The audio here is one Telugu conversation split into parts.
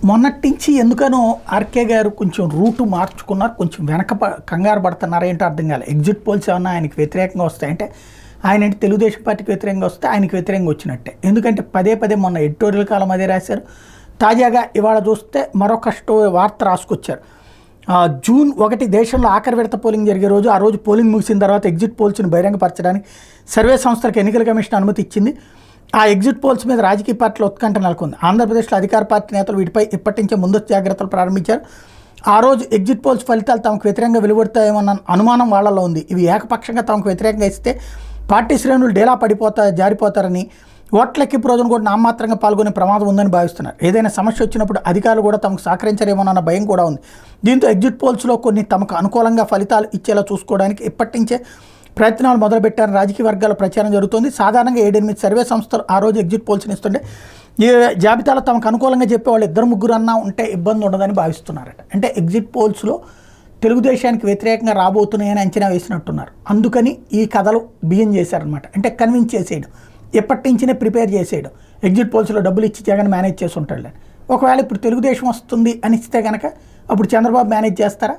మొన్నటి నుంచి ఎందుకనో ఆర్కే గారు కొంచెం రూటు మార్చుకున్నారు, కొంచెం కంగారు పడుతున్నారు. ఏంటో అర్థం కాలేదు. ఎగ్జిట్ పోల్స్ ఏమన్నా ఆయనకి వ్యతిరేకంగా వస్తాయంటే ఆయన అంటే తెలుగుదేశం పార్టీకి వ్యతిరేకంగా వస్తే ఆయనకి వ్యతిరేకంగా వచ్చినట్టే. ఎందుకంటే పదే పదే మొన్న ఎడిటోరియల్ కాలం అదే రాశారు. తాజాగా ఇవాళ చూస్తే మరొక వార్త రాసుకొచ్చారు. జూన్ 1 దేశంలో ఆఖరి విడత పోలింగ్ జరిగే రోజు. ఆ రోజు పోలింగ్ ముగిసిన తర్వాత ఎగ్జిట్ పోల్స్ని బహిరంగపరచడానికి సర్వే సంస్థలకు ఎన్నికల కమిషన్ అనుమతి ఇచ్చింది. ఆ ఎగ్జిట్ పోల్స్ మీద రాజకీయ పార్టీల ఉత్కంఠ నెలకొంది. ఆంధ్రప్రదేశ్లో అధికార పార్టీ నేతలు వీటిపై ఇప్పటి నుంచే ముందస్తు జాగ్రత్తలు ప్రారంభించారు. ఆ రోజు ఎగ్జిట్ పోల్స్ ఫలితాలు తమకు వ్యతిరేకంగా వెలువడతాయేమన్న అనుమానం వాళ్ళలో ఉంది. ఇవి ఏకపక్షంగా తమకు వ్యతిరేకంగా ఇస్తే పార్టీ శ్రేణులు డేలా జారిపోతారని, ఓట్ల లెక్కింపు రోజున కూడా నామమాత్రంగా పాల్గొనే ప్రమాదం ఉందని భావిస్తున్నారు. ఏదైనా సమస్య వచ్చినప్పుడు అధికారులు కూడా తమకు సహకరించరేమోనన్న భయం కూడా ఉంది. దీంతో ఎగ్జిట్ పోల్స్లో కొన్ని తమకు అనుకూలంగా ఫలితాలు ఇచ్చేలా చూసుకోవడానికి ఇప్పటి నుంచే ప్రయత్నాలు మొదలుపెట్టారని రాజకీయ వర్గాల ప్రచారం జరుగుతుంది. సాధారణంగా 7-8 సర్వే సంస్థలు ఆ రోజు ఎగ్జిట్ పోల్స్ని ఇస్తుంటే ఈ జాబితాలో తమకు అనుకూలంగా చెప్పేవాళ్ళు 2-3 అన్నా ఉంటే ఇబ్బంది ఉండదని భావిస్తున్నారట. అంటే ఎగ్జిట్ పోల్స్లో తెలుగుదేశానికి వ్యతిరేకంగా రాబోతున్నాయని అంచనా వేసినట్టున్నారు. అందుకని ఈ కథలు బియ్యం చేశారనమాట. అంటే కన్విన్స్ చేసేయడం, ఎప్పటి నుంచినే ప్రిపేర్ చేసేయడం. ఎగ్జిట్ పోల్స్లో డబ్బులు ఇచ్చి జగన్ మేనేజ్ చేసి ఉంటాడు. ఒకవేళ ఇప్పుడు తెలుగుదేశం వస్తుంది అని ఇస్తే కనుక అప్పుడు చంద్రబాబు మేనేజ్ చేస్తారా?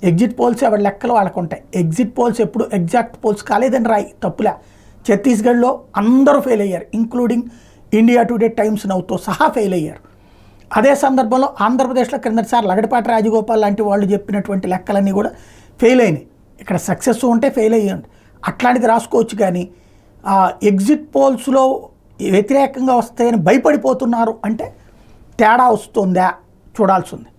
ఎగ్జిట్ పోల్స్ ఎవరి లెక్కలు వాళ్ళకు ఉంటాయి. ఎగ్జిట్ పోల్స్ ఎప్పుడు ఎగ్జాక్ట్ పోల్స్ కాలేదని రాయి, తప్పులే. ఛత్తీస్గఢ్లో అందరూ ఫెయిల్ అయ్యారు, ఇంక్లూడింగ్ ఇండియా టుడే టైమ్స్ నౌతో సహా ఫెయిల్ అయ్యారు. అదే సందర్భంలో ఆంధ్రప్రదేశ్లో క్రిందటిసారి లగడపాటి రాజగోపాల్ లాంటి వాళ్ళు చెప్పినటువంటి లెక్కలన్నీ కూడా ఫెయిల్ అయినాయి. ఇక్కడ సక్సెస్ ఉంటే ఫెయిల్ అయ్యండి, అట్లాంటిది రాసుకోవచ్చు. కానీ ఎగ్జిట్ పోల్స్లో వ్యతిరేకంగా వస్తాయని భయపడిపోతున్నారు అంటే తేడా వస్తుందా చూడాల్సి ఉంది.